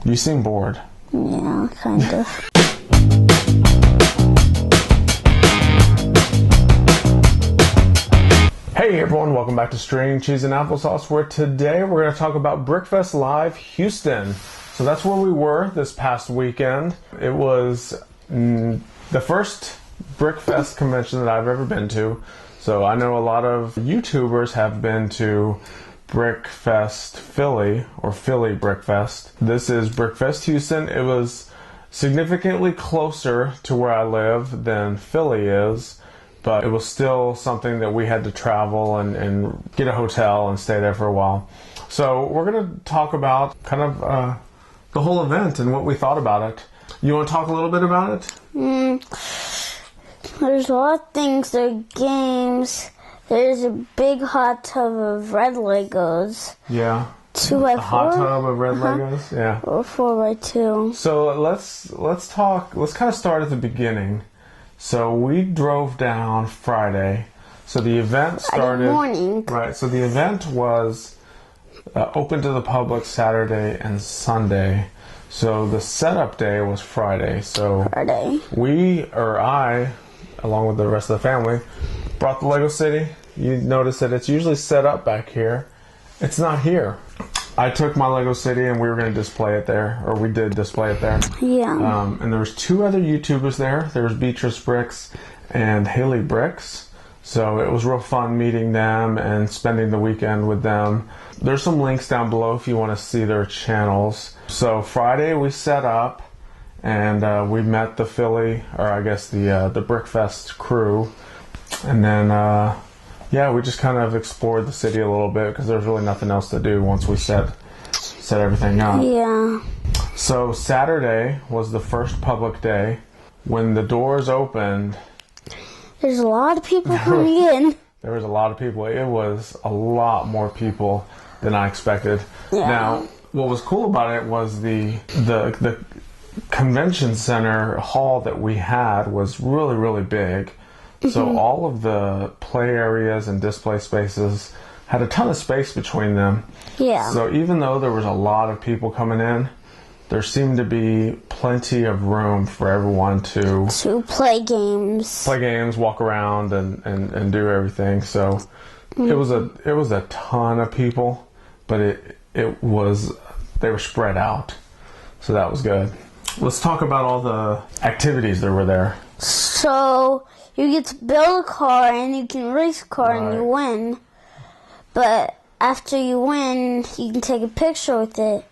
You seem bored. Yeah, kind of. Hey everyone, welcome back to String, Cheese, and Applesauce, where today we're going to talk about Brickfest Live Houston. So that's where we were this past weekend. It was the first Brickfest convention that I've ever been to. So I know a lot of YouTubers have been to Brickfest Philly, or Philly Brickfest. This is Brickfest Houston. It was significantly closer to where I live than Philly is, but it was still something that we had to travel and get a hotel and stay there for a while. So we're going to talk about kind of the whole event and what we thought about it. You want to talk a little bit about it? There's a lot of things. There are games. There's a big hot tub of red Legos. Yeah. 2x4. A hot tub of red Legos? Yeah. Or 4x2. So let's talk. Let's kind of start at the beginning. So we drove down Friday. So the event started. Friday morning. Right. So the event was open to the public Saturday and Sunday. So the setup day was Friday. So Friday. I, along with the rest of the family, brought the Lego City. You notice that it's usually set up back here. It's not here. I took my Lego City and we were going to display it there, or we did display it there. Yeah. And there was 2 other YouTubers there. There was Beatrice Bricks and Haley Bricks. So it was real fun meeting them and spending the weekend with them. There's some links down below if you want to see their channels. So Friday we set up and we met the Philly, or I guess the Brickfest crew. And then, we just kind of explored the city a little bit because there's really nothing else to do once we set everything up. Yeah. So Saturday was the first public day. When the doors opened, there's a lot of people coming in. There was a lot of people. It was a lot more people than I expected. Yeah. Now, what was cool about it was the convention center hall that we had was really, really big. So all of the play areas and display spaces had a ton of space between them. Yeah. So even though there was a lot of people coming in, there seemed to be plenty of room for everyone to play games. Walk around and do everything. So it was a ton of people, but they were spread out. So that was good. Let's talk about all the activities that were there. So you get to build a car and you can race a car and you win. But after you win, you can take a picture with it,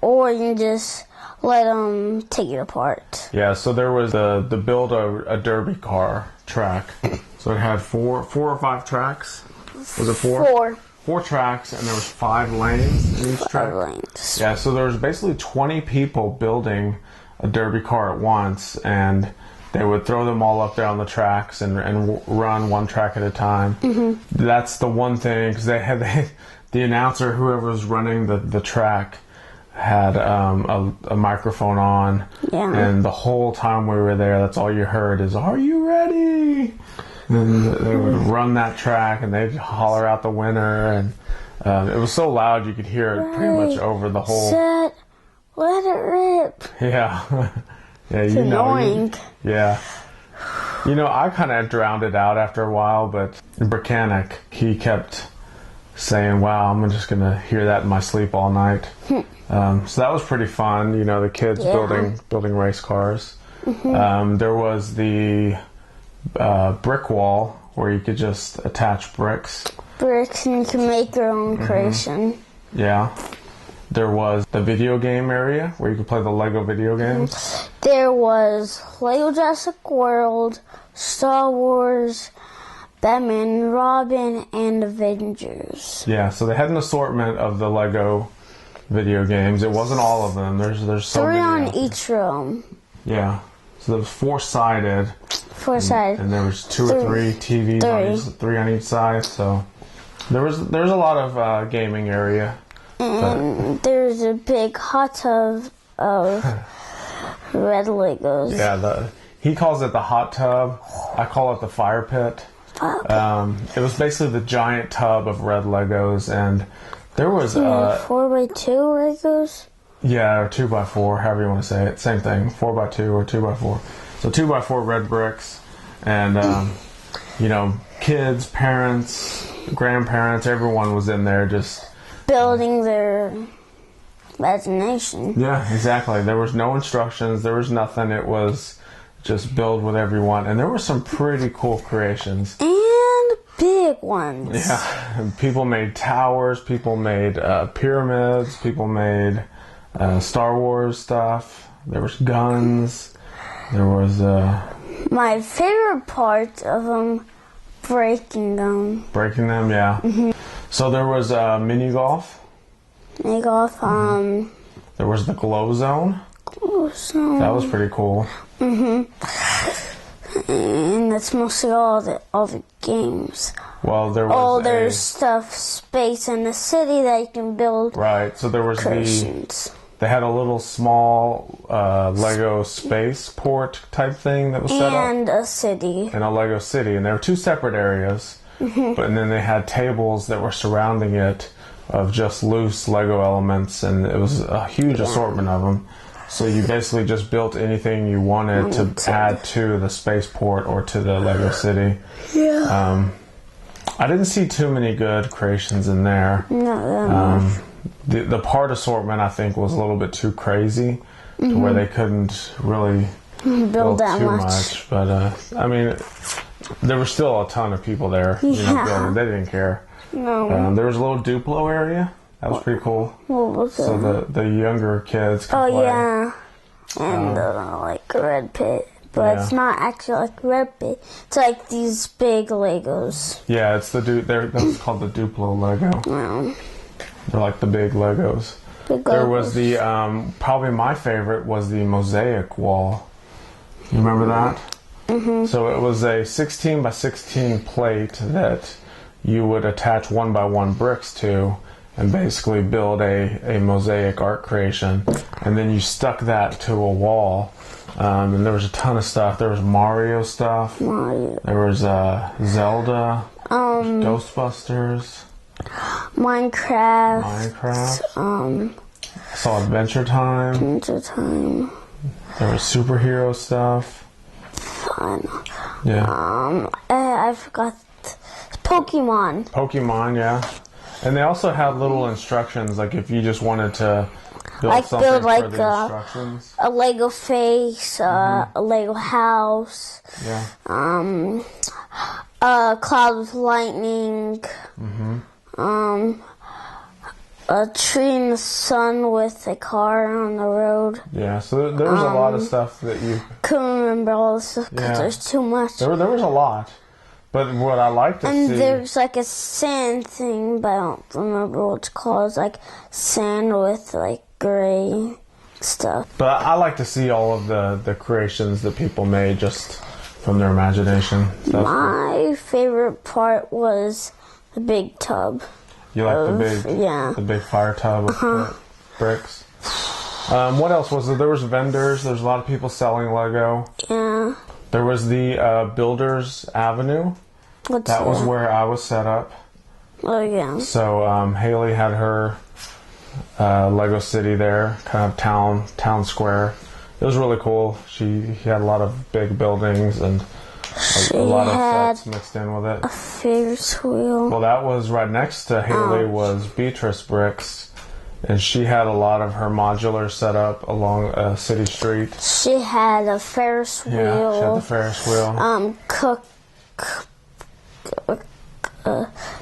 or you can just let them take it apart. Yeah, so there was the build a derby car track. So it had four or 5 tracks. Was it 4? 4 tracks, and there was 5 lanes in each track. 5 lanes. Yeah, so there was basically 20 people building a derby car at once, and they would throw them all up there on the tracks and run one track at a time. Mm-hmm. That's the one thing, because the announcer, whoever was running the track, had a microphone on, and the whole time we were there, that's all you heard is, "Are you ready?" And they would run that track, and they'd holler out the winner, and it was so loud you could hear it pretty much over the whole. Set, let it rip. Yeah. Yeah, it's annoying. I kind of drowned it out after a while, but Brickanic, he kept saying, "Wow, I'm just going to hear that in my sleep all night." So that was pretty fun, the kids building race cars. Mm-hmm. There was the brick wall where you could just attach bricks. And you can make your own creation. Yeah. There was the video game area where you could play the Lego video games. There was Lego Jurassic World, Star Wars, Batman and Robin, and Avengers. Yeah, so they had an assortment of the Lego video games. It wasn't all of them. There's so 3 many on each room. Yeah. So there was 4-sided. 4-sided. And there was 2 or 3 TVs, 3 on each side. So there's a lot of gaming area. And there's a big hot tub of red Legos. Yeah, he calls it the hot tub. I call it the fire pit. It was basically the giant tub of red Legos, and there was 4x2 Legos. Yeah, or 2x4, however you want to say it. Same thing, 4x2 or 2x4. So 2x4 red bricks, and you know, kids, parents, grandparents, everyone was in there just building their imagination. Yeah, exactly. There was no instructions. There was nothing. It was just build with everyone, and there were some pretty cool creations and big ones. Yeah, and people made towers. People made pyramids. People made Star Wars stuff. There was guns. There was my favorite part of them, breaking them. Breaking them, yeah. Mm-hmm. So there was mini golf. Mini golf. There was the glow zone. Glow zone. That was pretty cool. And that's mostly all the games. Well, there was there's stuff, space in the city that you can build. Right. So there was they had a little small Lego spaceport type thing that was set up. And a city. And a Lego city. And there were two separate areas. And then they had tables that were surrounding it of just loose Lego elements. And it was a huge assortment of them. So you basically just built anything you wanted to add to the spaceport or to the Lego city. Yeah. I didn't see too many good creations in there. No, the part assortment, I think, was a little bit too crazy to where they couldn't really build that too much. But, I mean, there was still a ton of people there building. They didn't care. No. There was a little Duplo area. That was pretty cool. What was so the younger kids could play. Yeah. And like Red Pit. But it's not actually like Red Pit. It's like these big Legos. Yeah, it's that's called the Duplo Lego. Yeah. They're like the big Legos. There was the, probably my favorite was the mosaic wall. You remember that? Mm-hmm. So it was a 16 by 16 plate that you would attach 1 by 1 bricks to and basically build a mosaic art creation. And then you stuck that to a wall. And there was a ton of stuff. There was Mario stuff. There was Zelda, Ghostbusters. Minecraft. I saw Adventure Time. There was superhero stuff. Fun. Yeah. I forgot. Pokemon. Pokemon, yeah. And they also had little instructions, like if you just wanted to build something for the instructions. A Lego face, a Lego house. Yeah. A cloud with lightning. A tree in the sun with a car on the road. Yeah, so there was a lot of stuff that you couldn't remember all the stuff because there's too much. There was a lot. But what I like to see... And there's like a sand thing, but I don't remember what it's called. It's like sand with like gray stuff. But I like to see all of the creations that people made just from their imagination. My favorite part was the big tub. You like the big fire tub with bricks? What else was there? There was vendors. There's a lot of people selling Lego. Yeah. There was the Builders Avenue. That was where I was set up. Oh, yeah. So Haley had her Lego City there, kind of town square. It was really cool. She had a lot of big buildings and a lot of sets mixed in with it. A Ferris wheel. Well, that was right next to Haley was Beatrice Bricks. And she had a lot of her modular set up along a city street. She had a Ferris wheel. Yeah, she had the Ferris wheel.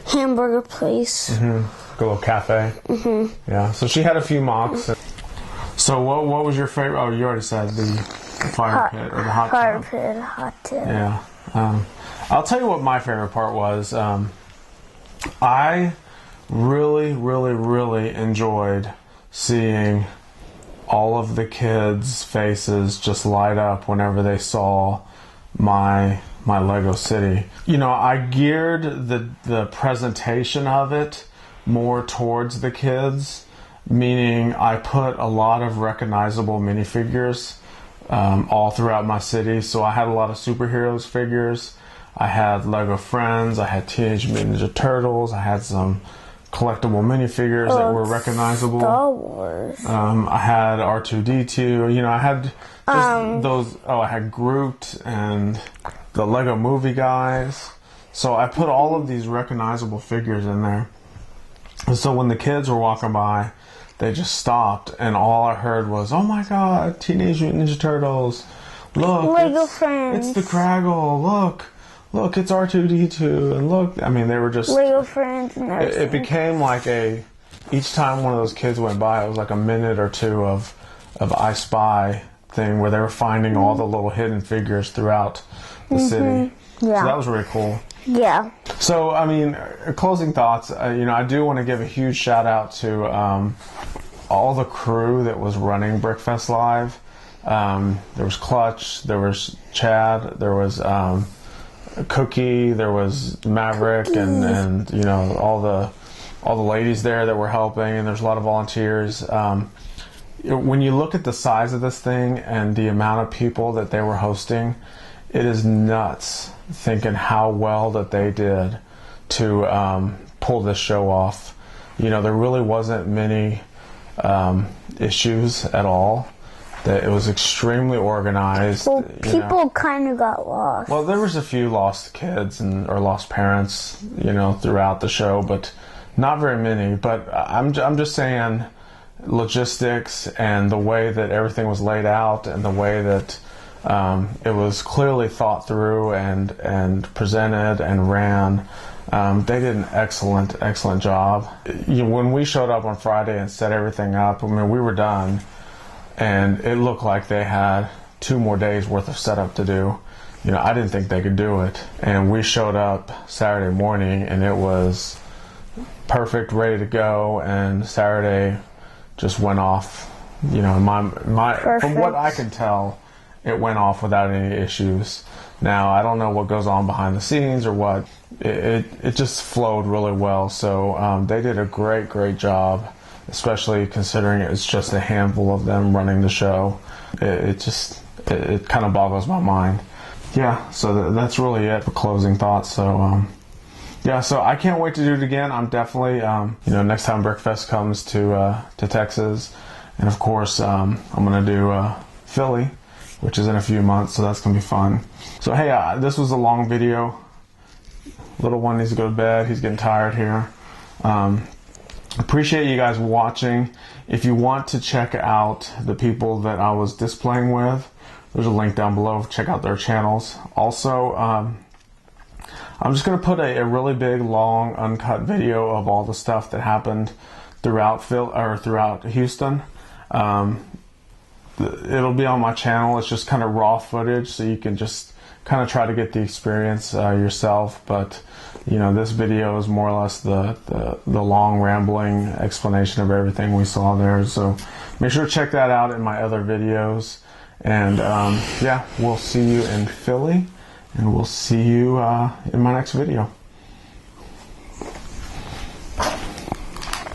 Hamburger place. A little cafe. Yeah, so she had a few mocks. So what was your favorite? Oh, you already said the fire pit or the hot tub. Fire pit, hot tub. Yeah. I'll tell you what my favorite part was. I really, really, really enjoyed seeing all of the kids' faces just light up whenever they saw my Lego City. You know, I geared the presentation of it more towards the kids, meaning I put a lot of recognizable minifigures all throughout my city. So I had a lot of superheroes figures. I had Lego Friends. I had Teenage Mutant Ninja Turtles. I had some collectible minifigures that were recognizable. Star Wars. I had R2-D2. You know, I had just those. Oh, I had Groot and the Lego Movie guys. So I put all of these recognizable figures in there. And so when the kids were walking by, they just stopped, and all I heard was, "Oh my God, Teenage Mutant Ninja Turtles! Look, Lego Friends. It's the Craggle. Look, it's R2-D2, and look." I mean, they were just Lego Friends and everything. It became like each time one of those kids went by, it was like a minute or two of I Spy thing where they were finding all the little hidden figures throughout the city. Yeah. So that was really cool. Yeah. So, I mean, closing thoughts, you know, I do want to give a huge shout out to all the crew that was running Brickfest Live. There was Clutch, there was Chad, there was Cookie, there was Maverick, and you know, all the ladies there that were helping, and there's a lot of volunteers. When you look at the size of this thing and the amount of people that they were hosting, it is nuts thinking how well that they did to pull this show off. You know, there really wasn't many issues at all. That it was extremely organized. Well, people kind of got lost. Well, there was a few lost kids or lost parents, you know, throughout the show, but not very many. But I'm just saying, logistics and the way that everything was laid out and the way that it was clearly thought through and presented and ran. They did an excellent job. When we showed up on Friday and set everything up, I mean, we were done, and it looked like they had 2 more days worth of setup to do. You know, I didn't think they could do it, and we showed up Saturday morning, and it was perfect, ready to go, and Saturday just went off. You know, from what I can tell, it went off without any issues. Now, I don't know what goes on behind the scenes or what. It just flowed really well. So they did a great job, especially considering it's just a handful of them running the show. It kind of boggles my mind. Yeah, so that's really it for closing thoughts. So yeah, so I can't wait to do it again. I'm definitely, you know, next time Brickfest comes to Texas, and of course I'm gonna do Philly, which is in a few months, so that's going to be fun. So hey, this was a long video. Little one needs to go to bed. He's getting tired here. Appreciate you guys watching. If you want to check out the people that I was displaying with, there's a link down below. Check out their channels. Also, I'm just going to put a really big, long, uncut video of all the stuff that happened throughout Houston. It'll be on my channel. It's just kind of raw footage, so you can just kind of try to get the experience yourself. But you know, this video is more or less the long rambling explanation of everything we saw there. So make sure to check that out in my other videos. And yeah, we'll see you in Philly, and we'll see you in my next video.